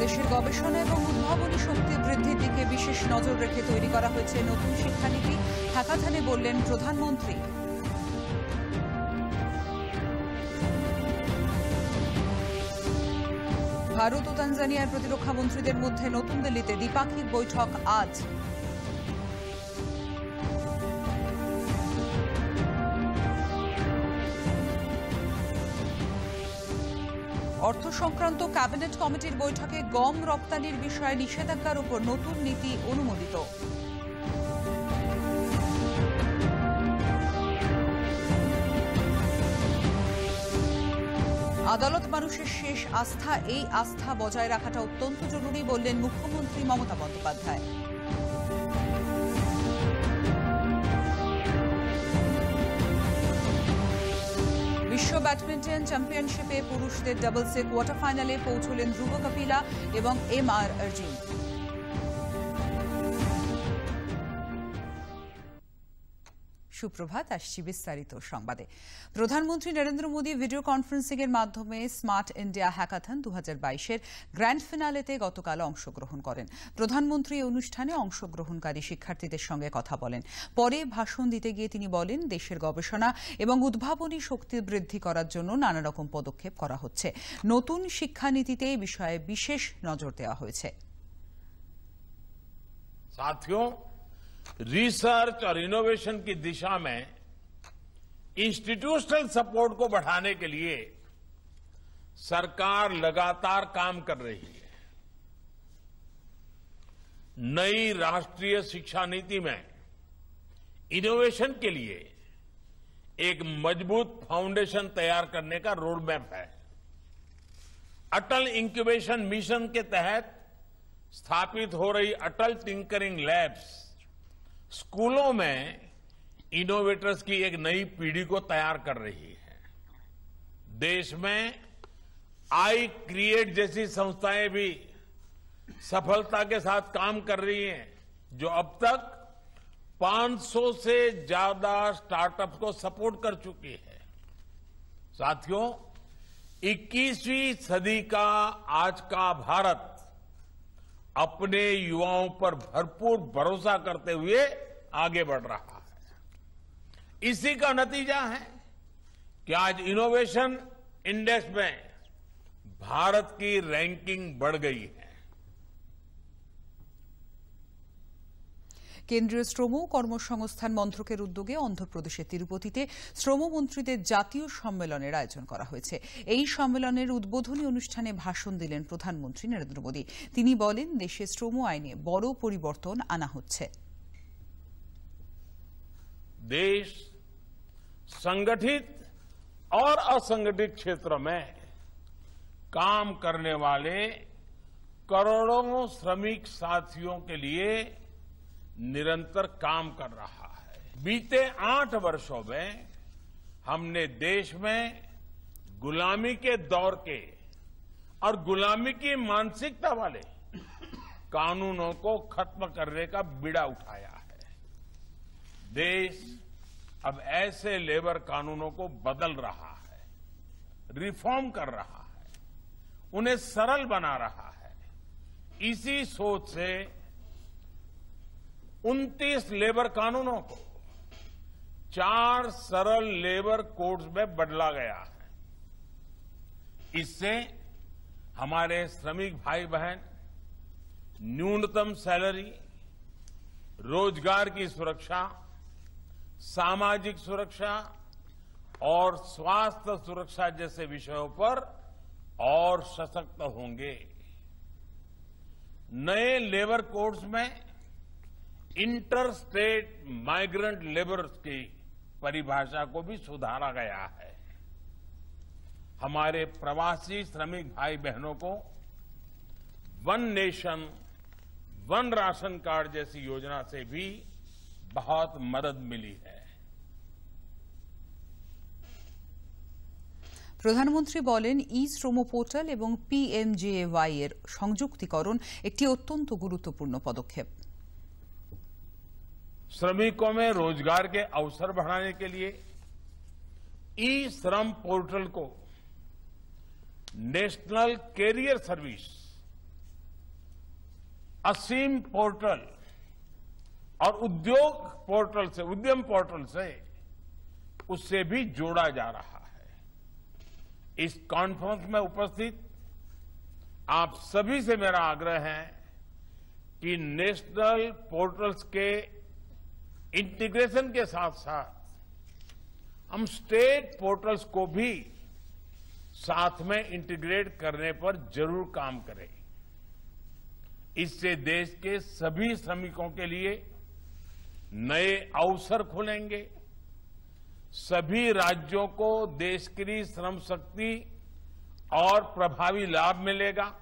দেশের গবেষণা এবং উদ্ভাবনী শক্তি বৃদ্ধির দিকে বিশেষ নজর রেখে তৈরি করা হয়েছে নতুন শিক্ষানীতি। হ্যাকাথনে বললেন প্রধানমন্ত্রী। ভারত ও তানজানিয়ার প্রতিরক্ষা মন্ত্রীদের মধ্যে নতুন দিল্লিতে দ্বিপাক্ষিক বৈঠক আজ। অর্থ সংক্রান্ত ক্যাবিনেট কমিটির বৈঠকে গম রপ্তানির বিষয়ে নিষেধাজ্ঞার উপর নতুন নীতি অনুমোদিত। আদালত মানুষের শেষ আস্থা, এই আস্থা বজায় রাখাটা অত্যন্ত জরুরি বললেন মুখ্যমন্ত্রী মমতা বন্দ্যোপাধ্যায়। বিশ্ব ব্যাডমিন্টন চ্যাম্পিয়নশিপে পুরুষদের ডাবলসে কোয়ার্টার ফাইনালে পৌঁছলেন ধ্রুব কপিলা এবং এম.আর. অর্জুন। সুপ্রভাত, আসছি বিস্তারিত সংবাদে। প্রধানমন্ত্রী নরেন্দ্র মোদী ভিডিও কনফারেন্সিং এর মাধ্যমে স্মার্ট ইন্ডিয়া হ্যাকাথন 2022-এর গ্র্যান্ড ফিনালেতে গতকাল অংশগ্রহণ করেন। প্রধানমন্ত্রী অনুষ্ঠানে অংশগ্রহণকারী শিক্ষার্থীদের সঙ্গে কথা বলেন। পরে ভাষণ দিতে গিয়ে তিনি বলেন, দেশের গবেষণা এবং উদ্ভাবনী শক্তি বৃদ্ধি করার জন্য নানা রকম পদক্ষেপ করা হচ্ছে। নতুন শিক্ষানীতিতে এই বিষয়ে বিশেষ নজর দেওয়া হয়েছে। रिसर्च और इनोवेशन की दिशा में इंस्टीट्यूशनल सपोर्ट को बढ़ाने के लिए सरकार लगातार काम कर रही है। नई राष्ट्रीय शिक्षा नीति में इनोवेशन के लिए एक मजबूत फाउंडेशन तैयार करने का रोड मैप है। अटल इंक्यूबेशन मिशन के तहत स्थापित हो रही अटल टिंकरिंग लैब्स स्कूलों में इनोवेटर्स की एक नई पीढ़ी को तैयार कर रही है। देश में आई क्रिएट जैसी संस्थाएं भी सफलता के साथ काम कर रही हैं, जो अब तक 500 से ज्यादा स्टार्टअप्स को सपोर्ट कर चुकी है। साथियों, 21वीं सदी का आज का भारत अपने युवाओं पर भरपूर भरोसा करते हुए आगे बढ़ रहा है। इसी का नतीजा है कि आज इनोवेशन इंडेक्स में भारत की रैंकिंग बढ़ गई है। কেন্দ্রীয় শ্রম ও কর্মসংস্থান মন্ত্রকের উদ্যোগে অন্ধ্রপ্রদেশের তিরুপতিতে শ্রমমন্ত্রীদের জাতীয় সম্মেলনের আয়োজন করা হয়েছে। এই সম্মেলনের উদ্বোধনী অনুষ্ঠানে ভাষণ দিলেন প্রধানমন্ত্রী নরেন্দ্র মোদী। তিনি বলেন, দেশে শ্রম আইনে বড় পরিবর্তন আনা হচ্ছে। देश संगठित और असंगठित क्षेत्र में काम करने वाले करोड़ों श्रमिक साथियों के लिए निरंतर काम कर रहा है। बीते 8 वर्षों में हमने देश में गुलामी के दौर के और गुलामी की मानसिकता वाले कानूनों को खत्म करने का बीड़ा उठाया है। देश अब ऐसे लेबर कानूनों को बदल रहा है, रिफॉर्म कर रहा है, उन्हें सरल बना रहा है। इसी सोच से 29 लेबर कानूनों को 4 सरल लेबर कोड्स में बदला गया है। इससे हमारे श्रमिक भाई बहन न्यूनतम सैलरी, रोजगार की सुरक्षा, सामाजिक सुरक्षा और स्वास्थ्य सुरक्षा जैसे विषयों पर और सशक्त होंगे। नए लेबर कोड्स में इंटर स्टेट माइग्रेंट लेबर की परिभाषा को भी सुधारा गया है। हमारे प्रवासी श्रमिक भाई बहनों को one nation one ration card जैसी योजना से भी बहुत मदद मिली है। প্রধানমন্ত্রী বলেন, ই শ্রম পোর্টাল এবং পিএমজেএওয়াই এর সংযুক্তিকরণ একটি অত্যন্ত গুরুত্বপূর্ণ পদক্ষেপ। श्रमिकों में रोजगार के अवसर बढ़ाने के लिए ई श्रम पोर्टल को नेशनल कैरियर सर्विस असीम पोर्टल और उद्योग पोर्टल से, उद्यम पोर्टल से उससे भी जोड़ा जा रहा है। इस कॉन्फ्रेंस में उपस्थित आप सभी से मेरा आग्रह है कि नेशनल पोर्टल्स के इंटीग्रेशन के साथ साथ हम स्टेट पोर्टल्स को भी साथ में इंटीग्रेट करने पर जरूर काम करें। इससे देश के सभी श्रमिकों के लिए नए अवसर खुलेंगे, सभी राज्यों को देश की श्रम शक्ति और प्रभावी लाभ मिलेगा।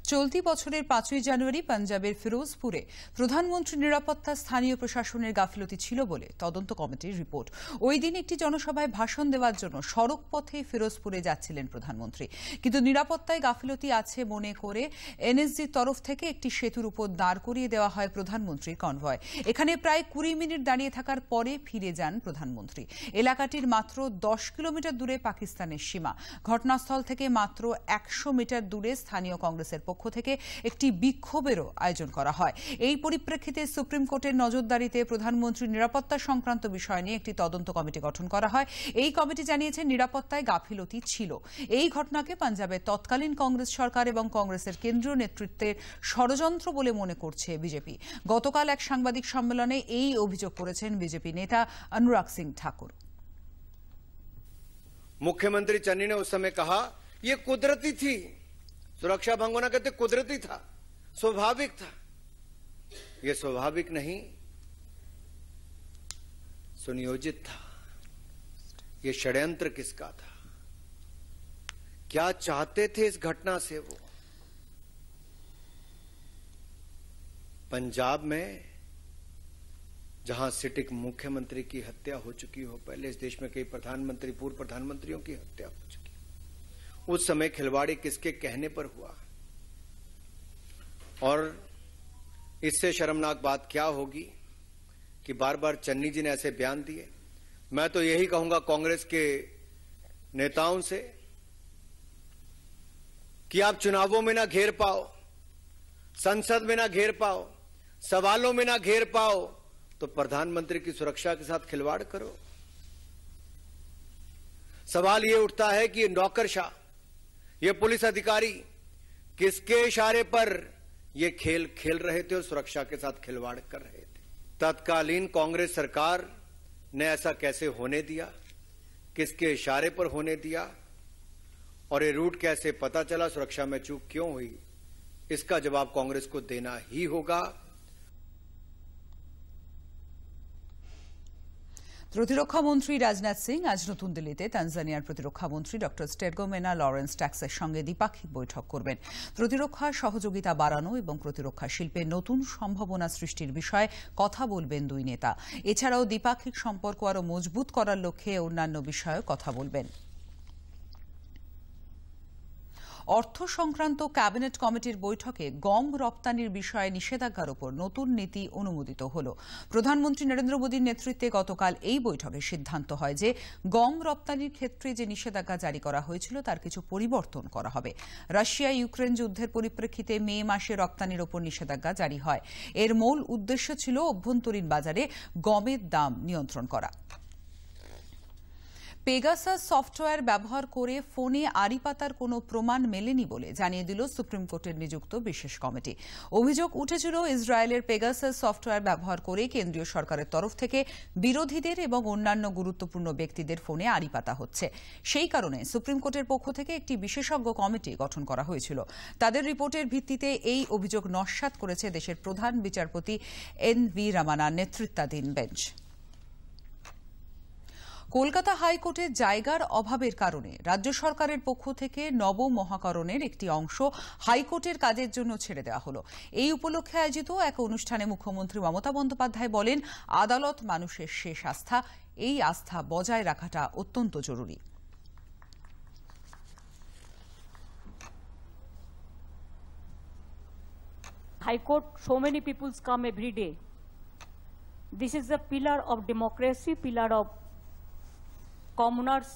চলতি বছরের 5ই জানুয়ারি পাঞ্জাবের ফিরোজপুরে প্রধানমন্ত্রী নিরাপত্তা স্থানীয় প্রশাসনের গাফিলতি ছিল বলে তদন্ত কমিটির রিপোর্ট। ওই দিন একটি জনসভায় ভাষণ দেওয়ার জন্য সড়ক পথে ফিরোজপুরে যাচ্ছিলেন প্রধানমন্ত্রী, কিন্তু নিরাপত্তায় গাফিলতি আছে মনে করে এনএসজির তরফ থেকে একটি সেতুর উপর দাঁড় করিয়ে দেওয়া হয় প্রধানমন্ত্রীর কনভয়। এখানে প্রায় 20 মিনিট দাঁড়িয়ে থাকার পরে ফিরে যান প্রধানমন্ত্রী। এলাকাটির মাত্র 10 কিলোমিটার দূরে পাকিস্তানের সীমা। ঘটনাস্থল থেকে মাত্র 100 মিটার দূরে স্থানীয় কংগ্রেসের পক্ষ থেকে একটি বিক্ষোভেরও আয়োজন করা হয়। এই পরিপ্রেক্ষিতে সুপ্রিম কোর্টের নজরদারিতে প্রধানমন্ত্রীর নিরাপত্তা সংক্রান্ত বিষয় নিয়ে একটি তদন্ত কমিটি গঠন করা হয়। এই কমিটি জানিয়েছে নিরাপত্তায় গাফিলতি ছিল। এই ঘটনাকে পাঞ্জাবের তৎকালীন কংগ্রেস সরকার এবং কংগ্রেসের কেন্দ্রীয় নেতৃত্বের ষড়যন্ত্র বলে মনে করছে বিজেপি। গতকাল এক সাংবাদিক সম্মেলনে এই অভিযোগ করেছেন বিজেপি নেতা অনুরাগ সিং ঠাকুর। मुख्यमंत्री चन्नी ने उस समय कहा यह कुदरती थी, सुरक्षा भंग होना कहते कुदरती था, स्वाभाविक था। यह स्वाभाविक नहीं, सुनियोजित था। यह षड्यंत्र किसका था? क्या चाहते थे इस घटना से वो? पंजाब में जहां सिटिंग मुख्यमंत्री की हत्या हो चुकी हो, पहले इस देश में कई प्रधानमंत्री, पूर्व प्रधानमंत्रियों की हत्या हो चुकी, उस समय खिलवाड़ी किसके कहने पर हुआ? और इससे शर्मनाक बात क्या होगी कि बार बार चन्नी जी ने ऐसे बयान दिए। मैं तो यही कहूंगा कांग्रेस के नेताओं से कि आप चुनावों में ना घेर पाओ, संसद में ना घेर पाओ, सवालों में ना घेर पाओ, तो प्रधानमंत्री की सुरक्षा के साथ खिलवाड़ करो। सवाल यह उठता है कि ये नौकरशाह, ये पुलिस अधिकारी किसके इशारे पर ये खेल खेल रहे थे और सुरक्षा के साथ खिलवाड़ कर रहे थे? तत्कालीन कांग्रेस सरकार ने ऐसा कैसे होने दिया? किसके इशारे पर होने दिया? और ये रूट कैसे पता चला? सुरक्षा में चूक क्यों हुई? इसका जवाब कांग्रेस को देना ही होगा। প্রতিরক্ষা মন্ত্রী রাজনাথ সিং আজ নতুন দিল্লিতে তানজানিয়ার প্রতিরক্ষা মন্ত্রী ডক্টর স্টেরগোমেনা লরেন্স ট্যাক্সের সঙ্গে দ্বিপাক্ষিক বৈঠক করবেন। প্রতিরক্ষা সহযোগিতা বাড়ানো এবং প্রতিরক্ষা শিল্পে নতুন সম্ভাবনা সৃষ্টির বিষয়ে কথা বলবেন দুই নেতা। এছাড়াও দ্বিপাক্ষিক সম্পর্ক আরও মজবুত করার লক্ষ্যে অন্যান্য বিষয়েও কথা বলবেন। অর্থ সংক্রান্ত ক্যাবিনেট কমিটির বৈঠকে গম রপ্তানির বিষয়ে নিষেধাজ্ঞার উপর নতুন নীতি অনুমোদিত হল। প্রধানমন্ত্রী নরেন্দ্র মোদীর নেতৃত্বে গতকাল এই বৈঠকে সিদ্ধান্ত হয় যে গম রপ্তানির ক্ষেত্রে যে নিষেধাজ্ঞা জারি করা হয়েছিল তার কিছু পরিবর্তন করা হবে। রাশিয়া ইউক্রেন যুদ্ধের পরিপ্রেক্ষিতে মে মাসে রপ্তানির উপর নিষেধাজ্ঞা জারি হয়। এর মূল উদ্দেশ্য ছিল অভ্যন্তরীণ বাজারে গমের দাম নিয়ন্ত্রণ করা। পেগাসাস সফটওয়্যার ব্যবহার করে ফোনে আড়ি পাতার কোনো প্রমাণ মেলেনি বলে জানিয়ে দিল সুপ্রিম কোর্টের নিযুক্ত বিশেষ কমিটি। অভিযোগ উঠেছিল ইসরায়েলের পেগাসাস সফটওয়্যার ব্যবহার করে কেন্দ্রীয় সরকারের তরফ থেকে বিরোধীদের এবং অন্যান্য গুরুত্বপূর্ণ ব্যক্তিদের ফোনে আড়ি পাতা হচ্ছে। সেই কারণে সুপ্রিম কোর্টের পক্ষ থেকে একটি বিশেষজ্ঞ কমিটি গঠন করা হয়েছিল। তাদের রিপোর্টের ভিত্তিতে এই অভিযোগ নস্যাৎ করেছে দেশের প্রধান বিচারপতি এন.ভি. রামানার নেতৃত্বাধীন বেঞ্চ। কলকাতা হাইকোর্টে জায়গার অভাবের কারণে রাজ্য সরকারের পক্ষ থেকে নবমহাকরণের একটি অংশ হাইকোর্টের কাজের জন্য ছেড়ে দেওয়া হল। এই উপলক্ষে আয়োজিত এক অনুষ্ঠানে মুখ্যমন্ত্রী মমতা বন্দ্যোপাধ্যায় বলেন, আদালত মানুষের শেষ আস্থা, এই আস্থা বজায় রাখাটা অত্যন্ত জরুরি। High Court, so many people come every day. This is a pillar of democracy, pillar of commoners.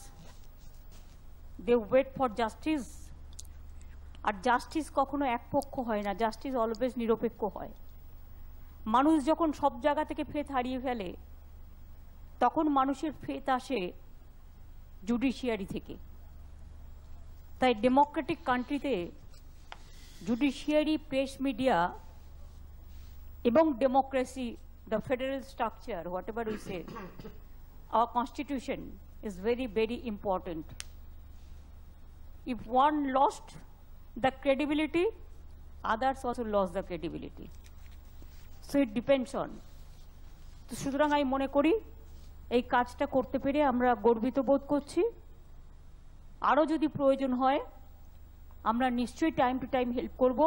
they wait for justice. আর জাস্টিস কখনো একপক্ষ হয় না, জাস্টিস অলওয়েজ নিরপেক্ষ হয়। মানুষ যখন সব জায়গা থেকে ফেথ হারিয়ে ফেলে তখন মানুষের ফেথ আসে জুডিশিয়ারি থেকে। তাই ডেমোক্রেটিক কান্ট্রিতে জুডিশিয়ারি, প্রেস মিডিয়া এবং democracy, the federal structure, whatever we say, our constitution is very, very important. If one lost the credibility, others also lost the credibility. So it depends on. তো সুতরাং আমি মনে করি এই কাজটা করতে পেরে আমরা গর্বিত বোধ করছি। আরও যদি প্রয়োজন হয় আমরা নিশ্চয়ই টাইম টু টাইম হেল্প করব।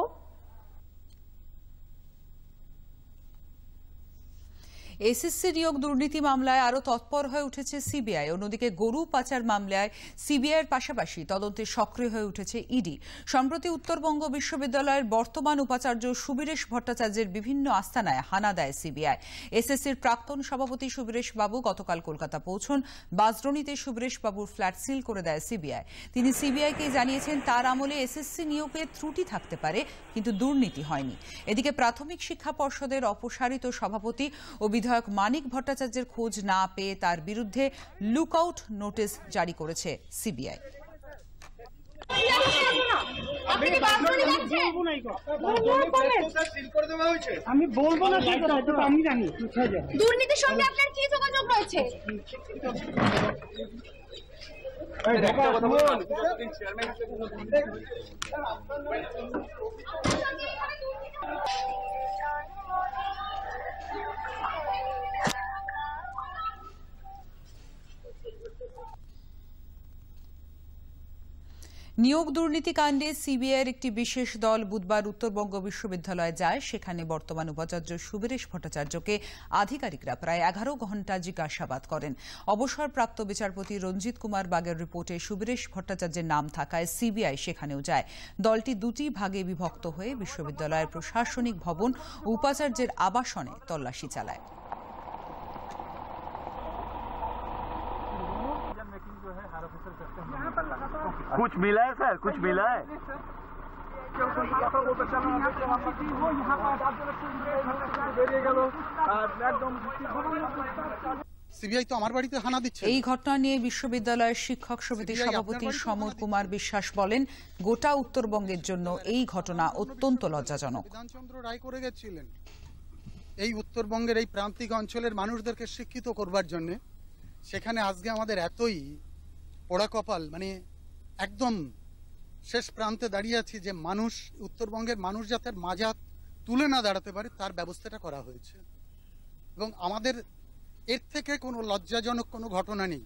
এসএসসি নিয়োগ দুর্নীতি মামলায় আরও তৎপর হয়ে উঠেছে সিবিআই। অন্যদিকে গরু পাচার মামলায় সিবিআইয়ের পাশাপাশি তদন্তে সক্রিয় হয়ে উঠেছে ইডি। সম্প্রতি উত্তরবঙ্গ বিশ্ববিদ্যালয়ের বর্তমান উপাচার্য সুবীরেশ ভট্টাচার্যের বিভিন্ন আস্তানায় হানা দেয় সিবিআই। এসএসসির প্রাক্তন সভাপতি সুবীরেশ বাবু গতকাল কলকাতা পৌঁছন। বাজরণীতে সুবীরেশ বাবুর ফ্ল্যাট সিল করে দেয় সিবিআই। তিনি সিবিআইকে জানিয়েছেন তার আমলে এসএসসি নিয়োগে ত্রুটি থাকতে পারে, কিন্তু দুর্নীতি হয়নি। এদিকে প্রাথমিক শিক্ষা পর্ষদের অপসারিত সভাপতি ও বিধায়ক মানিক ভট্টাচার্যের খোঁজ না পেয়ে তার বিরুদ্ধে লুকআউট নোটিশ জারি করেছে সিবিআই। আমি বলবো না, আমি জানি দুর্নীতির সঙ্গে আপনার কি যোগাযোগ রয়েছে? নিয়োগ দুর্নীতি কাণ্ডে সিবিআইয়ের একটি বিশেষ দল বুধবার উত্তরবঙ্গ বিশ্ববিদ্যালয়ে যায়। সেখানে বর্তমান উপাচার্য সুবীরেশ ভট্টাচার্যকে আধিকারিকরা প্রায় 11 ঘণ্টা জিজ্ঞাসাবাদ করেন। অবসরপ্রাপ্ত বিচারপতি রঞ্জিত কুমার বাগের রিপোর্টে সুবীরেশ ভট্টাচার্যের নাম থাকায় সিবিআই সেখানেও যায়। দলটি দুটি ভাগে বিভক্ত হয়ে বিশ্ববিদ্যালয়ের প্রশাসনিক ভবন ও উপাচার্যের আবাসনে তল্লাশি চালায়। कुछ मिला है सर, कुछ मिला है? সিবিআই তো আমার বাড়িতে হানা দিচ্ছে। এই ঘটনা নিয়ে বিশ্ববিদ্যালয়ের শিক্ষক সমিতির সভাপতি সমর কুমার বিশ্বাস বলেন, গোটা উত্তরবঙ্গের জন্য এই ঘটনা অত্যন্ত লজ্জাজনক। বিধানচন্দ্র রায় করে গেছিলেন এই উত্তরবঙ্গের এই প্রান্তিক অঞ্চলের মানুষদেরকে শিক্ষিত করবার জন্য। সেখানে আজকে আমাদের এতই পোড়া কপাল, মানে একদম শেষ প্রান্তে দাঁড়িয়ে আছি যে মানুষ, উত্তরবঙ্গের মানুষ যাতে মাঝাত তুলে না দাঁড়াতে পারে তার ব্যবস্থাটা করা হয়েছে। এবং আমাদের এর থেকে কোনো লজ্জাজনক কোনো ঘটনা নেই।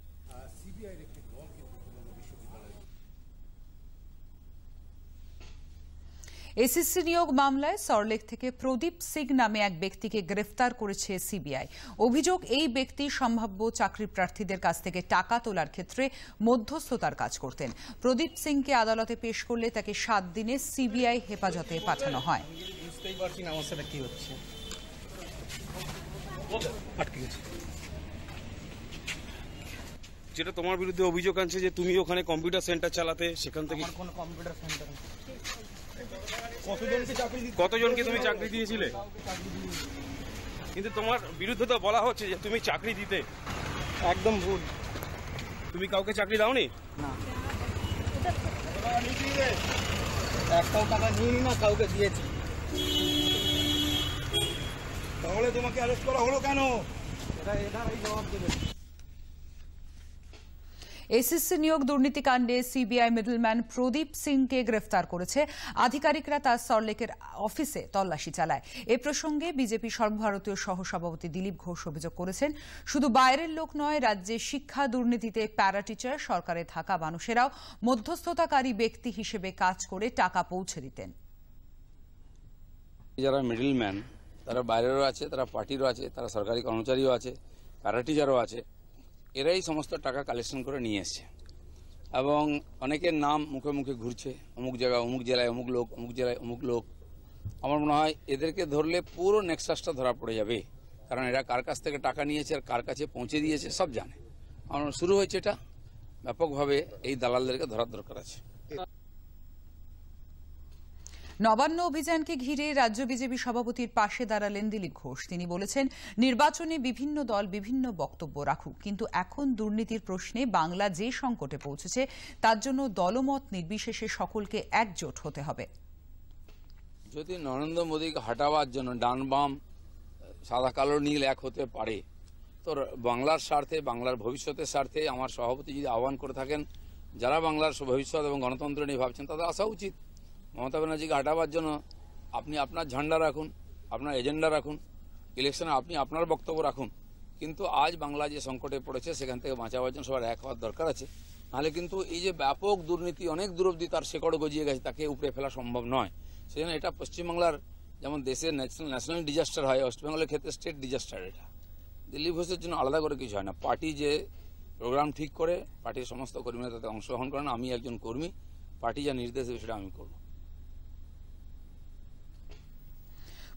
এসএসসি নিয়োগ মামলায় সল্টলেক থেকে প্রদীপ সিং নামে এক ব্যক্তিকে গ্রেফতার করেছে সিবিআই। অভিযোগ, এই ব্যক্তি সম্ভাব্য চাকরি প্রার্থীদের কাছ থেকে টাকা তোলার ক্ষেত্রে মধ্যস্থতার কাজ করতেন। প্রদীপ সিংকে আদালতে পেশ করলে তাকে 7 দিনে সিবিআই হেফাজতে পাঠানো হয়। বুঝতেই পারছি না আমার সাথে কি হচ্ছে। যেটা তোমার বিরুদ্ধে অভিযোগ আছে যে তুমি ওখানে কম্পিউটার সেন্টার চালাতে, সেখান থেকে কোনো কম্পিউটার সেন্টার কতজনকে তুমি চাকরি দিয়েছিলে? কিন্তু তোমার বিরুদ্ধে তো বলা হচ্ছে যে তুমি চাকরি দিতে। একদম ভুল। তুমি কাউকে চাকরি দাওনি? না, একটাও টাকা নিইনি, না কাউকে দিয়েছি। তাহলে তোমাকে অ্যারেস্ট করা হলো কেন? এটাই জবাব দেবে। এসএসসি নিয়োগ দুর্নীতি কাণ্ডে সিবিআই মিডলম্যান প্রদীপ সিংকে গ্রেফতার করেছে। আধিকারিকরা তার সল্টলেকের অফিসে তল্লাশি চালায়। এ প্রসঙ্গে বিজেপি সর্বভারতীয় সহসভাপতি দিলীপ ঘোষ অভিযোগ করেছেন, শুধু বাইরের লোক নয়, রাজ্যে শিক্ষা দুর্নীতিতে প্যারা টিচার, সরকারে থাকা মানুষেরাও মধ্যস্থতাকারী ব্যক্তি হিসেবে কাজ করে টাকা পৌঁছে দিতেন। যারা মিডলম্যান তারা বাইরেরও আছে, তারা পার্টিরও আছে, তারা সরকারি কর্মচারীও আছে, প্যারা টিচারও আছে। এরাই সমস্ত টাকা কালেকশন করে নিয়ে এসছে এবং অনেকের নাম মুখে মুখে ঘুরছে, অমুক জায়গায় অমুক জেলায় অমুক লোক, অমুক জেলায় অমুক লোক। আমার মনে হয় এদেরকে ধরলে পুরো নেক্সাসটা ধরা পড়ে যাবে, কারণ এরা কার কাছ থেকে টাকা নিয়েছে আর কার কাছে পৌঁছে দিয়েছে সব জানে। আমার শুরু হয়েছে এটা ব্যাপকভাবে এই দালালদেরকে ধরার দরকার আছে। নবান্ন অভিযানকে ঘিরে রাজ্য বিজেপি সভাপতির পাশে দাঁড়ালেন দিলীপ ঘোষ। তিনি বলেছেন, নির্বাচনে বিভিন্ন দল বিভিন্ন বক্তব্য রাখুক, কিন্তু এখন দুর্নীতির প্রশ্নে বাংলা যে সংকটে পৌঁছেছে তার জন্য দলমত নির্বিশেষে সকলকে একজোট হতে হবে। যদি নরেন্দ্র মোদীকে হটাবার জন্য ডান বাম সাদা কালো নীল এক হতে পারে, তো বাংলার স্বার্থে, বাংলার ভবিষ্যতের স্বার্থে আমার সভাপতি যদি আহ্বান করে থাকেন, যারা বাংলার ভবিষ্যৎ এবং গণতন্ত্র নিয়ে ভাবছেন তাদের আসা উচিত। মমতা ব্যানার্জিকে হটাবার জন্য আপনি আপনার ঝান্ডা রাখুন, আপনার এজেন্ডা রাখুন, ইলেকশনে আপনি আপনার বক্তব্য রাখুন, কিন্তু আজ বাংলা যে সংকটে পড়েছে সেখান থেকে বাঁচাবার জন্য সবার এক হওয়ার দরকার আছে। নাহলে কিন্তু এই যে ব্যাপক দুর্নীতি অনেক দূর অব্দি তার শেকড় গজিয়ে গেছে, তাকে উপড়ে ফেলা সম্ভব নয়। সেজন্য এটা পশ্চিমবাংলার যেমন দেশের ন্যাশনাল ডিজাস্টার হয়, ওয়েস্টবেঙ্গলের ক্ষেত্রে স্টেট ডিজাস্টার। এটা দিলীপ ঘোষের জন্য আলাদা করে কিছু হয় না। পার্টি যে প্রোগ্রাম ঠিক করে, পার্টির সমস্ত কর্মীরা তাতে অংশগ্রহণ করেন। আমি একজন কর্মী, পার্টি যা নির্দেশ দেবে সেটা আমি করব।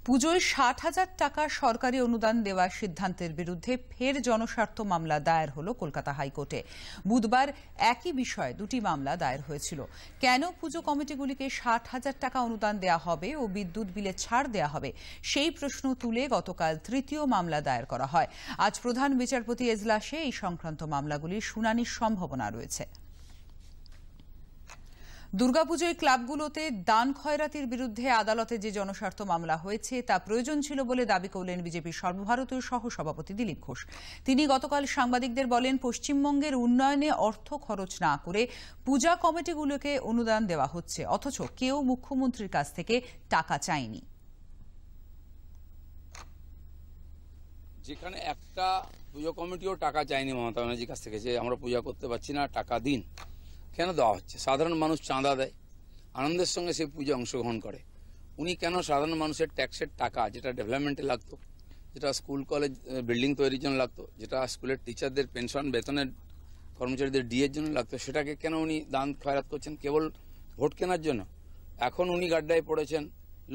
পুজোয় 60,000 টাকা সরকারি অনুদান দেওয়ার সিদ্ধান্তের বিরুদ্ধে ফের জনস্বার্থ মামলা দায়ের হল কলকাতা হাইকোর্টে। বুধবার একই বিষয়ে দুটি মামলা দায়ের হয়েছিল। কেন পুজো কমিটিগুলিকে 60,000 টাকা অনুদান দেওয়া হবে ও বিদ্যুৎ বিলে ছাড় দেওয়া হবে, সেই প্রশ্ন তুলে গতকাল তৃতীয় মামলা দায়ের করা হয়। আজ প্রধান বিচারপতি এজলাসে এই সংক্রান্ত মামলাগুলির শুনানির সম্ভাবনা রয়েছে। দুর্গাপুজোয় ক্লাবগুলোতে দান খয়রাতির বিরুদ্ধে আদালতে যে জনস্বার্থ মামলা হয়েছে তা প্রয়োজন ছিল বলে দাবি করলেন বিজেপির সর্বভারতীয় সহসভাপতি দিলীপ ঘোষ। তিনি গতকাল সাংবাদিকদের বলেন, পশ্চিমবঙ্গের উন্নয়নে অর্থ খরচ না করে পূজা কমিটিগুলোকে অনুদান দেওয়া হচ্ছে, অথচ কেউ মুখ্যমন্ত্রীর কাছ থেকে টাকা চায়নি। যেখানে একটা পুজো কমিটিও টাকা চায়নি মমতা ব্যানার্জির কাছ থেকে যে আমরা পূজা করতে পারছি না, টাকা দিন, কেন দেওয়া হচ্ছে? সাধারণ মানুষ চাঁদা দেয়, আনন্দের সঙ্গে সেই পুজো অংশগ্রহণ করে। উনি কেন সাধারণ মানুষের ট্যাক্সের টাকা, যেটা ডেভেলপমেন্টে লাগতো, যেটা স্কুল কলেজ বিল্ডিং তৈরির জন্য লাগতো, যেটা স্কুলের টিচারদের পেনশন বেতনের কর্মচারীদের ডিএর জন্য লাগতো, সেটাকে কেন উনি দান খয়রাত করছেন? কেবল ভোট কেনার জন্য? এখন উনি গাড্ডায় পড়েছেন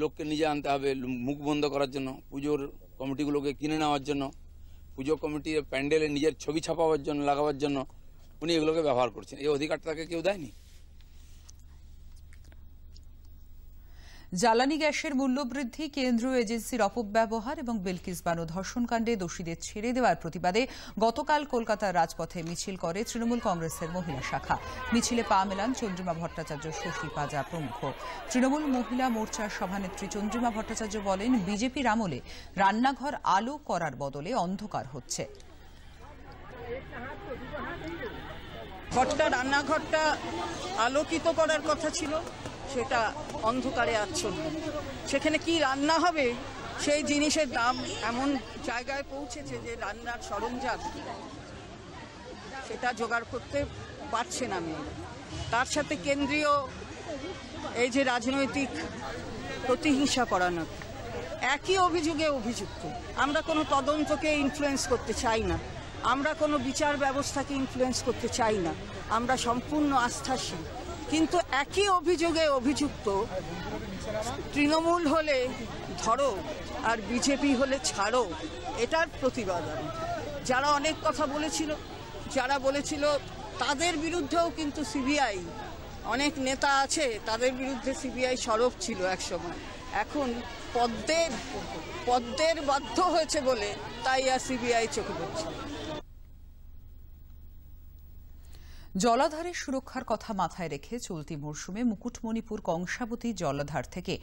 লোককে নিজে আনতে হবে মুখ বন্ধ করার জন্য, পুজোর কমিটিগুলোকে কিনে নেওয়ার জন্য, পুজো কমিটির প্যান্ডেলে নিজের ছবি ছাপাবার জন্য, লাগাবার জন্য উনি এগুলোকে ব্যবহার করছেন। এই অধিকারটা তাকে কেউ দেয়নি। জ্বালানি গ্যাসের মূল্যবৃদ্ধি, কেন্দ্রীয় এজেন্সির অপব্যবহার এবং বিলকিস বানু ধর্ষণকাণ্ডে দোষীদের ছেড়ে দেওয়ার প্রতিবাদে গতকাল কলকাতার রাজপথে মিছিল করে তৃণমূল কংগ্রেসের মহিলা শাখা। মিছিলে পা মেলান চন্দ্রিমা ভট্টাচার্য, শশী পাজা প্রমুখ। তৃণমূল মহিলা মোর্চার সভানেত্রী চন্দ্রিমা ভট্টাচার্য বলেন, বিজেপির আমলে রান্নাঘর আলো করার বদলে অন্ধকার হচ্ছে। রান্নাঘরটা আলোকিত করার কথা ছিল, সেটা অন্ধকারে আচ্ছন্ন। সেখানে কি রান্না হবে সেই জিনিসের দাম এমন জায়গায় পৌঁছেছে যে রান্নার সরঞ্জাম সেটা জোগাড় করতে পারছে না মেয়েরা। তার সাথে কেন্দ্রীয় এই যে রাজনৈতিক প্রতিহিংসা করানো, একই অভিযোগে অভিযুক্ত। আমরা কোনো তদন্তকে ইনফ্লুয়েন্স করতে চাই না, আমরা কোনো বিচার ব্যবস্থাকে ইনফ্লুয়েন্স করতে চাই না, আমরা সম্পূর্ণ আস্থাশীল। কিন্তু একই অভিযোগে অভিযুক্ত, তৃণমূল হলে ধরো আর বিজেপি হলে ছাড়ো, এটার প্রতিবাদ। যারা অনেক কথা বলেছিল, যারা বলেছিল তাদের বিরুদ্ধেও কিন্তু সিবিআই, অনেক নেতা আছে তাদের বিরুদ্ধে সিবিআই সরব ছিল একসময়, এখন পদ্মের বাধ্য হয়েছে বলে তাই আর সিবিআই চোখে পড়ছে। জলাধারের সুরক্ষার কথা মাথায় রেখে চলতি মরশুমে মুকুটমণিপুর কংসাবতী জলাধার থেকে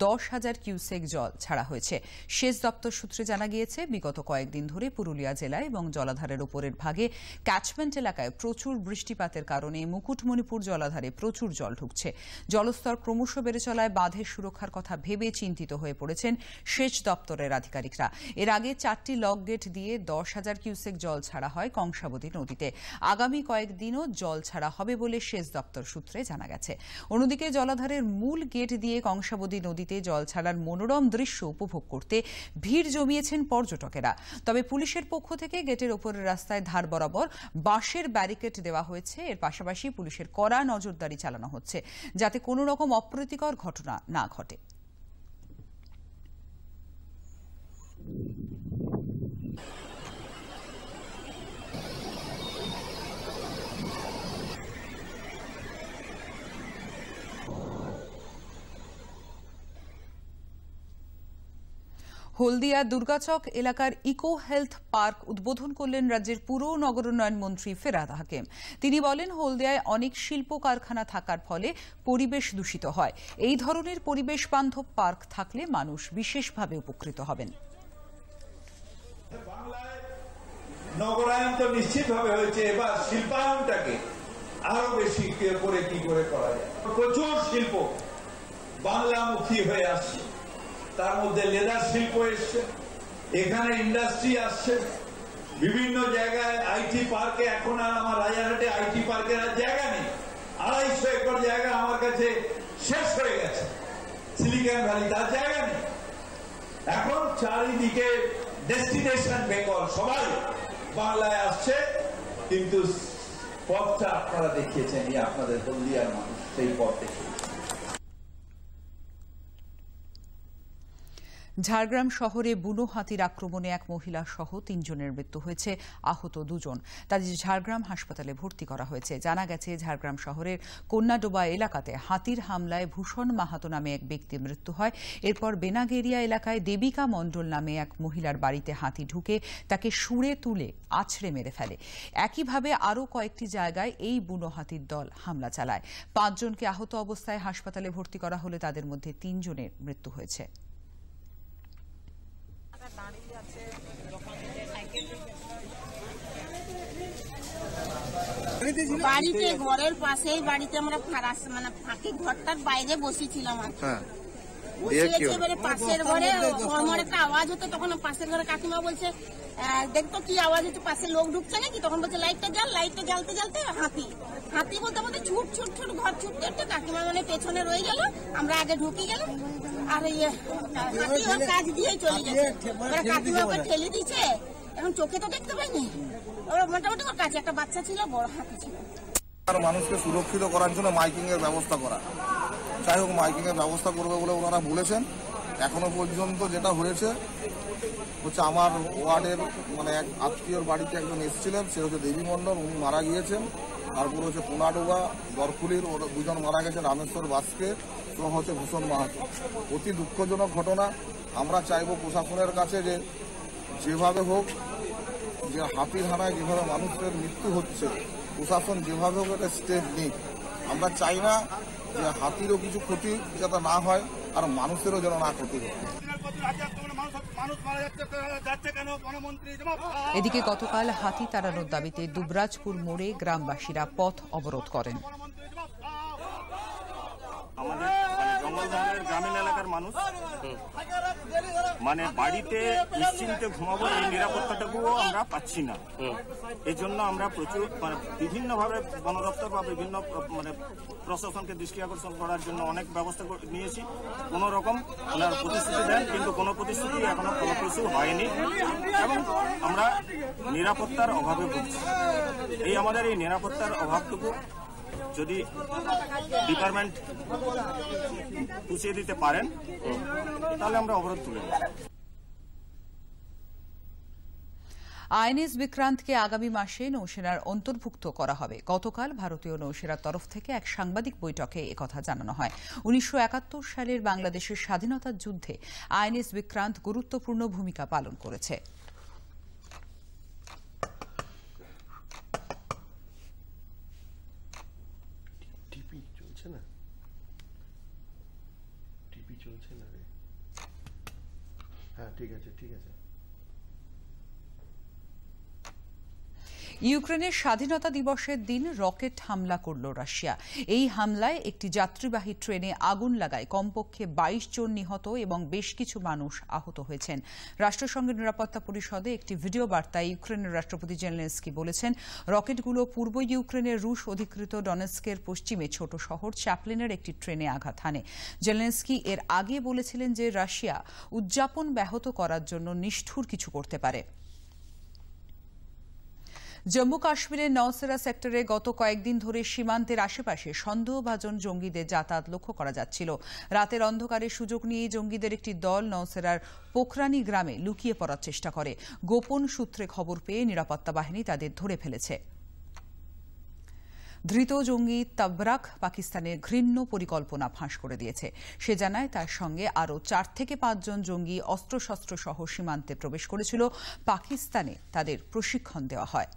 10,000 কিউসেক জল ছাড়া হয়েছে। সেচ দপ্তর সূত্রে জানা গিয়েছে, বিগত কয়েকদিন ধরে পুরুলিয়া জেলায় এবং জলাধারের ওপরের ভাগে ক্যাচমেন্ট এলাকায় প্রচুর বৃষ্টিপাতের কারণে মুকুটমণিপুর জলাধারে প্রচুর জল ঢুকছে। জলস্তর ক্রমশ বেড়ে চলায় বাঁধের সুরক্ষার কথা ভেবে চিন্তিত হয়ে পড়েছেন সেচ দপ্তরের আধিকারিকরা। এর আগে 4টি লক গেট দিয়ে 10,000 কিউসেক জল ছাড়া হয় কংসাবতী নদীতে। আগামী কয়েকদিনও জল ছাড়া হবে বলে সেচ দপ্তর সূত্রে জানা গেছে। অন্যদিকে জলাধারের মূল গেট দিয়ে কংসাবতী নদীতে জল ছাড়ার মনোরম দৃশ্য উপভোগ করতে ভিড় জমিয়েছেন পর্যটকেরা। তবে পুলিশের পক্ষ থেকে গেটের ওপরের রাস্তায় ধার বরাবর বাঁশের ব্যারিকেড দেওয়া হয়েছে। এর পাশাপাশি পুলিশের কড়া নজরদারি চালানো হচ্ছে, যাতে কোনো রকম অপ্রীতিকর ঘটনা না ঘটে। হলদিয়া দুর্গাচক এলাকার ইকো হেলথ পার্ক উদ্বোধন করলেন রাজ্যের পুর ও নগরোন্নয়ন মন্ত্রী ফেরাদ হাকিম। তিনি বলেন, হলদিয়ায় অনেক শিল্প কারখানা থাকার ফলে পরিবেশ দূষিত হয়। এই ধরনের পরিবেশ বান্ধব পার্ক থাকলে মানুষ বিশেষভাবে উপকৃত হবেন। নগরায়ন তো নিশ্চিতভাবে হয়েছে, এবার শিল্পায়নটাকে আরো বেশি করে কি করে করা যায়। প্রচুর শিল্প বাংলামুখী হয়ে আসছে, তার মধ্যে লেদার শিল্প এসছে, এখানে ইন্ডাস্ট্রি আসছে, বিভিন্ন জায়গায় আইটি পার্কে। এখন আর আমার রাজারহাটে আইটি পার্কের আর জায়গা নেই, 250 একর জায়গা আমার কাছে শেষ হয়ে গেছে। সিলিকন ভ্যালি তার জায়গা নেই। এখন চারিদিকে ডেস্টিনেশন বেঙ্গল, সবাই বাংলায় আসছে, কিন্তু পথটা আপনারা দেখিয়েছেন, আপনাদের হলদিয়ার মানুষ সেই পথ দেখিয়েছে। ঝাড়গ্রাম শহরে বুনো হাতির আক্রমণে এক মহিলা সহ 3 জনের মৃত্যু হয়েছে, আহত 2 জন। তাদের ঝাড়গ্রাম হাসপাতালে ভর্তি করা হয়েছে। জানা গেছে, ঝাড়গ্রাম শহরের কন্যাডোবা এলাকাতে হাতির হামলায় ভূষণ মাহাতো নামে এক ব্যক্তির মৃত্যু হয়। এরপর বেনাগেরিয়া এলাকায় দেবিকা মণ্ডল নামে এক মহিলার বাড়িতে হাতি ঢুকে তাকে শুঁড়ে তুলে আছড়ে মেরে ফেলে। একইভাবে আরও কয়েকটি জায়গায় এই বুনো হাতির দল হামলা চালায়। 5 জনকে আহত অবস্থায় হাসপাতালে ভর্তি করা হলে তাদের মধ্যে 3 জনের মৃত্যু হয়েছে। বাড়িতে ঘরের পাশেই বাড়িতে আমরা ফাঁকি ঘরটার বাইরে বসেছিলাম। এবারে পাশের ঘরে আমার একটা আওয়াজ হতো, তখন পাশের ঘরে কাকিমা বলছে, দেখতো কি আওয়াজ হচ্ছে, পাশে লোক ঢুকছে নাকি। তখন বলছে লাইটটা জ্বাল, লাইটটা জ্বালতে জ্বালতে হাতি হাতি বলতে বলতে ছুট ছুট ছুট ঘর ছুটতে ছুটতে কাকিমা মানে পেছনে রয়ে গেল, আমরা আগে ঢুকে গেলাম। আর হাতি ওর কাজ দিয়ে চলে গেছে। কাকিমা ওকে ঠেলে দিচ্ছে, এখন চোখে তো দেখতে পাইনি। ওর মোটামুটি ওর কাছে একটা বাচ্চা ছিল, বড় হাতি ছিল। মানুষকে সুরক্ষিত করার জন্য মাইকিং এর ব্যবস্থা করা, যাই হোক মাইকিং এর ব্যবস্থা করবে বলে ওনারা বলেছেন। এখনো পর্যন্ত যেটা হয়েছে আমার ওয়ার্ডের এক আত্মীয়র বাড়িতে একজন এসেছিলেন, সে হচ্ছে দেবী মণ্ডল, উনি মারা গিয়েছেন। তারপর হচ্ছে কোনাডোবা বরকুলির 2 জন মারা গেছে, রামেশ্বর বাসকে এবং হচ্ছে ভূষণ মাহাতো। অতি দুঃখজনক ঘটনা। আমরা চাইব প্রশাসনের কাছে যে যেভাবে হোক, যে হাতির হানায় যেভাবে মানুষের মৃত্যু হচ্ছে, প্রশাসন যেভাবে হোক একটা স্টেপ নিক। আমরা চাই না যে হাতিরও কিছু ক্ষতি যাতে না হয়, আর মানুষেরও যেন না ক্ষতি হয়। এদিকে গতকাল হাতি তাড়ানোর দাবিতে দুবরাজপুর মোড়ে গ্রামবাসীরা পথ অবরোধ করেন। আমাদের জঙ্গলমহলের গ্রামীণ এলাকার মানুষ বাড়িতে নিশ্চিন্তে ঘুমাবো, এই নিরাপত্তাটুকুও আমরা পাচ্ছি না। এই জন্য আমরা প্রচুর বিভিন্নভাবে বন দপ্তর বা বিভিন্ন প্রশাসনকে দৃষ্টি আকর্ষণ করার জন্য অনেক ব্যবস্থা নিয়েছি। কোনো রকম ওনার প্রতিশ্রুতি দেন, কিন্তু কোনো প্রতিশ্রুতি এখনো ফলপ্রসূ হয়নি এবং আমরা নিরাপত্তার অভাবে ভুগছি। আমাদের এই নিরাপত্তার অভাবটুকু যদি ডিপার্টমেন্ট পুষিয়ে দিতে পারেন, তাহলে আমরা অবরোধ তুলে নেব। আইএনএস বিক্রান্তকে আগামী মাসে নৌসেনার অন্তর্ভুক্ত করা হবে। গতকাল ভারতীয় নৌসেনার তরফ থেকে এক সাংবাদিক বৈঠকে একথা জানানো হয়। 1971 সালের বাংলাদেশের স্বাধীনতার যুদ্ধে আইএনএস বিক্রান্ত গুরুত্বপূর্ণ ভূমিকা পালন করেছে। ইউক্রেনের স্বাধীনতা দিবসের দিন রকেট হামলা করল রাশিয়া। এই হামলায় একটি যাত্রীবাহী ট্রেনে আগুন লাগায় কমপক্ষে 22 জন নিহত এবং বেশ কিছু মানুষ আহত হয়েছেন। রাষ্ট্রসংঘের নিরাপত্তা পরিষদে একটি ভিডিও বার্তায় ইউক্রেনের রাষ্ট্রপতি জেলেনস্কি বলেছেন, রকেটগুলো পূর্ব ইউক্রেনের রুশ অধিকৃত ডনেৎস্কের পশ্চিমে ছোট শহর চ্যাপলিনের একটি ট্রেনে আঘাত হানে। জেলেনস্কি এর আগে বলেছিলেন যে রাশিয়া উদযাপন ব্যাহত করার জন্য নিষ্ঠুর কিছু করতে পারে। জম্মু কাশ্মীরের নওসেরা সেক্টরে গত কয়েকদিন ধরে সীমান্তের আশেপাশে সন্দেহভাজন জঙ্গিদের যাতায়াত লক্ষ্য করা যাচ্ছিল। রাতের অন্ধকারে সুযোগ নিয়ে জঙ্গিদের একটি দল নওসেরার পোখরানি গ্রামে লুকিয়ে পড়ার চেষ্টা করে। গোপন সূত্রে খবর পেয়ে নিরাপত্তা বাহিনী তাদের ধরে ফেলেছে। ধৃত জঙ্গি তাবরাক পাকিস্তানের ঘৃণ্য পরিকল্পনা ফাঁস করে দিয়েছে। সে জানায় তার সঙ্গে আরও 4 থেকে 5 জন জঙ্গি অস্ত্রশস্ত্র সহ সীমান্তে প্রবেশ করেছিল। পাকিস্তানে তাদের প্রশিক্ষণ দেওয়া হয়।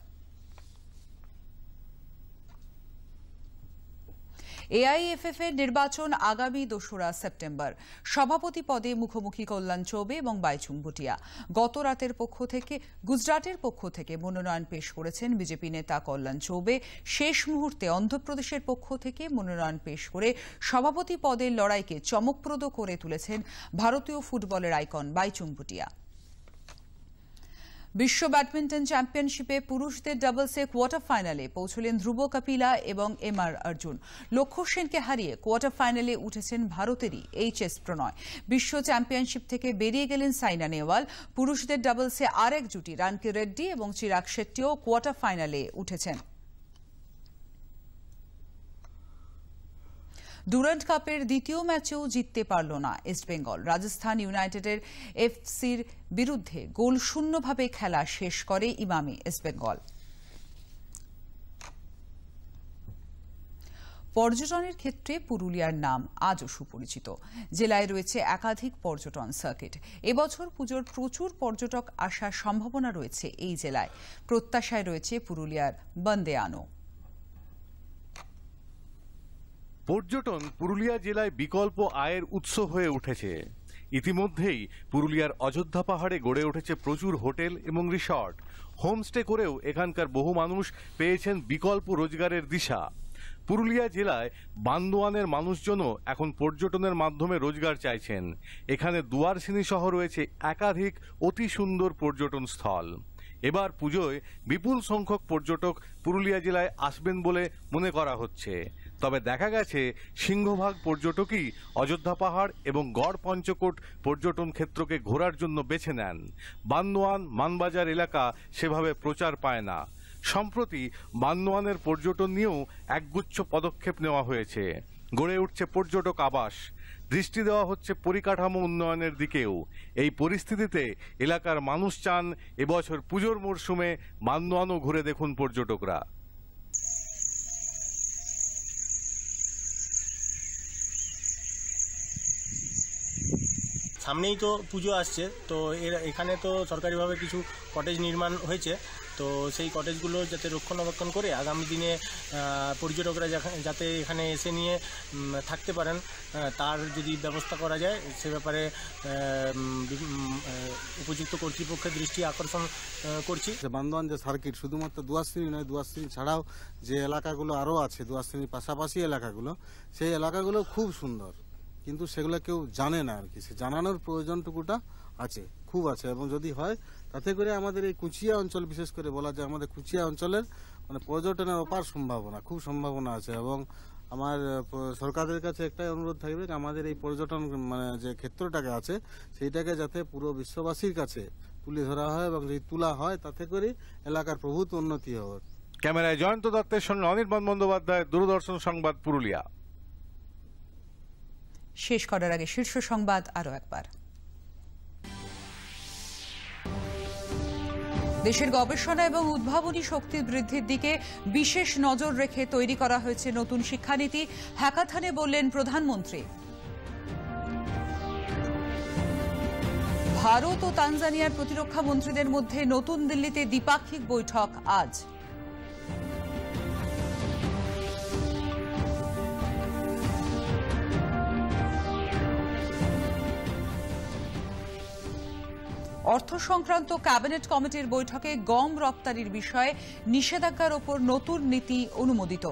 এআইএফএফ এর নির্বাচন আগামী 2রা সেপ্টেম্বর। সভাপতি পদে মুখোমুখি কল্যাণ চৌবে এবং বাইচুং ভুটিয়া। গত রাতের গুজরাটের পক্ষ থেকে মনোনয়ন পেশ করেছেন বিজেপি নেতা কল্যাণ চৌবে। শেষ মুহূর্তে অন্ধ্রপ্রদেশের পক্ষ থেকে মনোনয়ন পেশ করে সভাপতি পদের লড়াইকে চমকপ্রদ করে তুলেছেন ভারতীয় ফুটবলের আইকন বাইচুং ভুটিয়া। বিশ্ব ব্যাডমিন্টন চ্যাম্পিয়নশিপে পুরুষদের ডাবলসে কোয়ার্টার ফাইনালে পৌঁছলেন ধ্রুব কাপিলা এবং এমআর অর্জুন। লক্ষ্য সেনকে হারিয়ে কোয়ার্টার ফাইনালে উঠেছেন ভারতেরই এইচএস প্রণয়। বিশ্ব চ্যাম্পিয়নশিপ থেকে বেরিয়ে গেলেন সাইনা নেহওয়াল। পুরুষদের ডাবলসে আরেক জুটি রানকি রেড্ডি এবং চিরাগ শেট্টিও কোয়ার্টার ফাইনালে উঠেছেন। ডুরান্ড কাপের দ্বিতীয় ম্যাচেও জিততে পারল না ইস্টবেঙ্গল। রাজস্থান ইউনাইটেডের এফসির বিরুদ্ধে গোল শূন্যভাবে খেলা শেষ করে ইমামি ইস্টবেঙ্গল। পর্যটনের ক্ষেত্রে পুরুলিয়ার নাম আজও সুপরিচিত। জেলায় রয়েছে একাধিক পর্যটন সার্কিট। এবছর পুজোর প্রচুর পর্যটক আসার সম্ভাবনা রয়েছে এই জেলায়। প্রত্যাশায় রয়েছে পুরুলিয়ার বন্দে আনো। পর্যটন পুরুলিয়া জেলায় বিকল্প আয়ের উৎস হয়ে উঠেছে। ইতিমধ্যেই পুরুলিয়ার অযোধ্যা পাহাড়ে গড়ে উঠেছে প্রচুর হোটেল এবং রিসর্ট। হোমস্টে করেও এখানকার বহু মানুষ পেয়েছেন বিকল্প রোজগারের দিশা। পুরুলিয়া জেলায় বান্দোয়ানের মানুষজনও এখন পর্যটনের মাধ্যমে রোজগার চাইছেন। এখানে দুয়ারসিনী সহ রয়েছে একাধিক অতি সুন্দর পর্যটন স্থল। এবার পুজোয় বিপুল সংখ্যক পর্যটক পুরুলিয়া জেলায় আসবেন বলে মনে করা হচ্ছে। তবে দেখা গেছে সিংহভাগ পর্যটকই অযোধ্যা পাহাড় এবং গড় পঞ্চকোট পর্যটন ক্ষেত্রকে ঘোরার জন্য বেছে নেন। বান্দোয়ান মানবাজার এলাকা সেভাবে প্রচার পায় না। সম্প্রতি বান্দোয়ানের পর্যটন নিয়েও একগুচ্ছ পদক্ষেপ নেওয়া হয়েছে। গড়ে উঠছে পর্যটক আবাস। দৃষ্টি দেওয়া হচ্ছে পরিকাঠামো উন্নয়নের দিকেও। এই পরিস্থিতিতে এলাকার মানুষ চান এবছর পুজোর মরশুমে বান্দোয়ানও ঘুরে দেখুন পর্যটকরা। সামনেই তো পুজো আসছে, তো এখানে তো সরকারিভাবে কিছু কটেজ নির্মাণ হয়েছে। তো সেই কটেজগুলো যাতে রক্ষণাবেক্ষণ করে আগামী দিনে পর্যটকরা যাতে এখানে এসে নিয়ে থাকতে পারেন, তার যদি ব্যবস্থা করা যায় সে ব্যাপারে উপযুক্ত কর্তৃপক্ষের দৃষ্টি আকর্ষণ করছি। বান্দোয়ান যে সার্কিট শুধুমাত্র দুয়ারসিনী নয়, দুয়ারসিনী ছাড়াও যে এলাকাগুলো আরও আছে, দুয়ারসিনীর পাশাপাশি এলাকাগুলো, সেই এলাকাগুলো খুব সুন্দর, কিন্তু সেগুলো কেউ জানে না আর কি। সে জানানোর প্রয়োজনটুকুটা আছে, খুব আছে। এবং যদি হয় তাতে করে আমাদের এই কুচিয়া অঞ্চল, বিশেষ করে বলা যায় আমাদের কুচিয়া অঞ্চলের মানে পর্যটনের অপার সম্ভাবনা, খুব সম্ভাবনা আছে। এবং আমার সরকারের কাছে একটাই অনুরোধ থাকবে আমাদের এই পর্যটন মানে যে ক্ষেত্রটাকে আছে সেইটাকে যাতে পুরো বিশ্ববাসীর কাছে তুলে ধরা হয়, এবং যদি তোলা হয় তাতে করে এলাকার প্রভূত উন্নতি হবে। ক্যামেরায় জয়ন্ত দত্তের সঙ্গে অনির্বাণ বন্দ্যোপাধ্যায়, দূরদর্শন সংবাদ, পুরুলিয়া। শেষ করার আগে শীর্ষ সংবাদ আরও একবার। দেশের গবেষণা এবং উদ্ভাবনী শক্তি বৃদ্ধির দিকে বিশেষ নজর রেখে তৈরি করা হয়েছে নতুন শিক্ষানীতি। হ্যাকাথনে বললেন প্রধানমন্ত্রী। ভারত ও তানজানিয়ার প্রতিরক্ষা মন্ত্রীদের মধ্যে নতুন দিল্লিতে দ্বিপাক্ষিক বৈঠক আজ। অর্থ সংক্রান্ত ক্যাবিনেট কমিটির বৈঠকে গম রপ্তানির বিষয়ে নিষেধাজ্ঞার ওপর নতুন নীতি অনুমোদিত।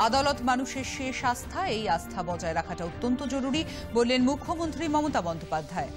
আদালত মানুষের শেষ আস্থা, এই আস্থা বজায় রাখাটা অত্যন্ত জরুরি বললেন মুখ্যমন্ত্রী মমতা বন্দ্যোপাধ্যায়।